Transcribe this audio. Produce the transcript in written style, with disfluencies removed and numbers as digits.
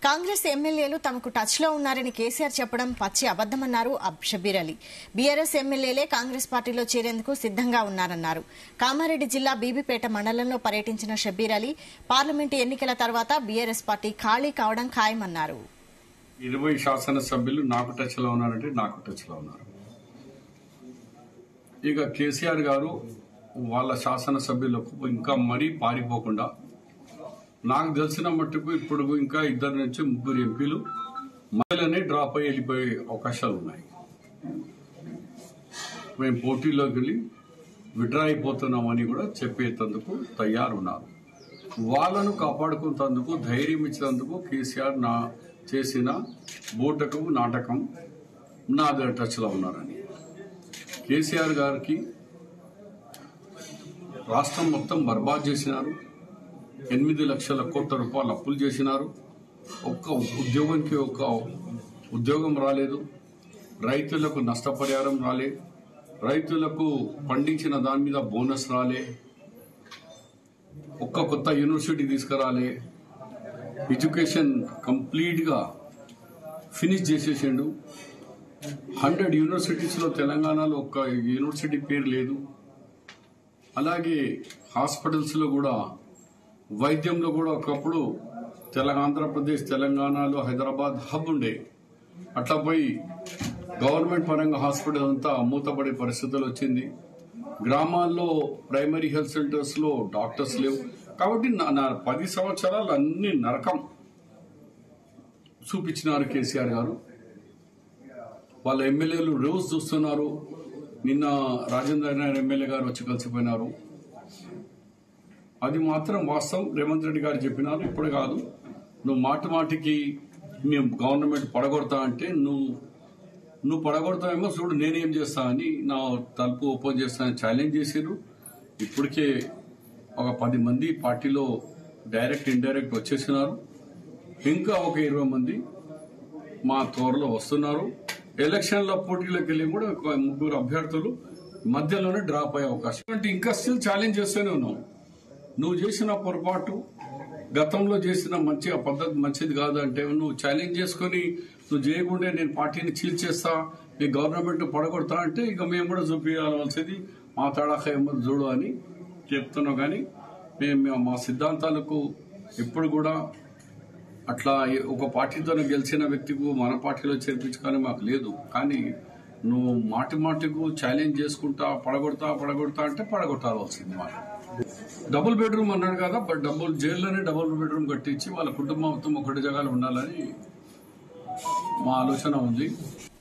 కాంగ్రెస్ ఎమ్మెల్యేలు తమకు టచ్ లో ఉన్నారని కేసీఆర్ చెప్పడం పచ్చి అబద్దమన్నారు షబ్బీర్ అలీ. బీఆర్ఎస్ ఎమ్మెల్యేలే కాంగ్రెస్ పార్టీలో చేరేందుకు సిద్దంగా ఉన్నారన్నారు. కామారెడ్డి జిల్లా బీబీపేట మండలంలో పర్యటించిన షబ్బీర్ అలీ పార్లమెంటు ఎన్నికల తర్వాత బీఆర్ఎస్ పార్టీ ఖాళీ కావడం ఖాయమన్నారు. 20 శాసనసభ్యులు నాకు టచ్ లో ఉన్నారంటే నాకు టచ్ లో ఉన్నారు. ఇక కేసీఆర్ గారు వాళ్ళ శాసనసభ్యులకు ఇంకా మరీ పారిపోకుండా నాకు తెలిసిన మట్టుకు ఇప్పుడు ఇంకా 2 నుంచి 3 ఎంపీలు మహిళనే డ్రాప్ అయ్యి వెళ్ళిపోయే అవకాశాలు ఉన్నాయి. మేము పోటీలోకి వెళ్ళి విడ్రా అయిపోతున్నామని కూడా చెప్పేందుకు తయారున్నారు. వాళ్ళను కాపాడుకునేందుకు ధైర్యం ఇచ్చినందుకు కేసీఆర్ చేసిన బూటకం నాటకం నా టచ్ లో ఉన్నారని. కేసీఆర్ గారికి రాష్ట్రం మొత్తం బర్బాద్ చేసినారు. 8 లక్షల కోట్ల రూపాయలు అప్పులు చేసినారు. ఒక్క ఉద్యోగానికి ఒక్క ఉద్యోగం రాలేదు. రైతులకు నష్టపరిహారం రాలే. రైతులకు పండించిన దాని మీద బోనస్ రాలే. ఒక్క కొత్త యూనివర్సిటీ తీసుకురాలే. ఎడ్యుకేషన్ కంప్లీట్ గా ఫినిష్ చేసేసిండు. 100 యూనివర్సిటీస్ లో తెలంగాణలో ఒక్క యూనివర్సిటీ పేరు లేదు. అలాగే హాస్పిటల్స్ లో కూడా వైద్యంలో కూడా ఒకప్పుడు ఆంధ్రప్రదేశ్ తెలంగాణలో హైదరాబాద్ హబ్ ఉండే. అట్లా పోయి గవర్నమెంట్ పరంగా హాస్పిటల్ అంతా మూతపడే పరిస్థితులు వచ్చింది. గ్రామాల్లో ప్రైమరీ హెల్త్ సెంటర్స్ లో డాక్టర్స్ లేవు. కాబట్టి 10 సంవత్సరాలు అన్ని నరకం చూపించినారు కేసీఆర్ గారు. వాళ్ళ ఎమ్మెల్యేలు రోజు చూస్తున్నారు. నిన్న రాజేంద్ర నాయర్ ఎమ్మెల్యే గారు వచ్చి కలిసిపోయినారు. అది మాత్రం వాస్తవం. రేవంత్ రెడ్డి గారు చెప్పినారు, ఇప్పుడు కాదు, నువ్వు మాటికి మేము గవర్నమెంట్ పడగొడతా అంటే నువ్వు పడగొడతావేమో చూడు నేనేం చేస్తా అని నా తలుపు ఓపెన్ చేస్తానని ఛాలెంజ్ చేశారు. ఇప్పటికే ఒక 10 మంది పార్టీలో డైరెక్ట్ ఇండైరెక్ట్ వచ్చేసినారు. ఇంకా ఒక 20 మంది మా త్వరలో వస్తున్నారు. ఎలక్షన్ల పోటీలోకి వెళ్ళి కూడా ఒక 3 అభ్యర్థులు మధ్యలోనే డ్రాప్ అయ్యే అవకాశం. అంటే ఇంకా స్టిల్ ఛాలెంజ్ చేస్తూనే ఉన్నావు. నువ్వు చేసిన పొరపాటు గతంలో చేసిన ఆ పద్ధతి మంచిది కాదంటే నువ్వు ఛాలెంజ్ చేసుకుని నువ్వు చేయకుండా నేను పార్టీని చీల్చేస్తా, నీ గవర్నమెంట్ పడగొడతా అంటే ఇక మేము కూడా చూపించాల్సింది మా తడాఖా ఏమో చూడు అని చెప్తున్నావు. కానీ మేము మా సిద్ధాంతాలకు ఎప్పుడు కూడా అట్లా ఒక పార్టీతోనే గెలిచిన వ్యక్తికి మన పార్టీలో చేర్పించుకొని మాకు లేదు. కానీ నువ్వు మాటికు ఛాలెంజ్ చేసుకుంటా పడగొడతా అంటే పడగొట్టాల్సింది. మాట డబుల్ బెడ్రూమ్ అన్నాడు కదా, బట్ జైల్లోనే డబుల్ బెడ్రూమ్ కట్టించి వాళ్ళ కుటుంబం మొత్తం ఒకటి జగాలు ఉండాలని మా ఆలోచన ఉంది.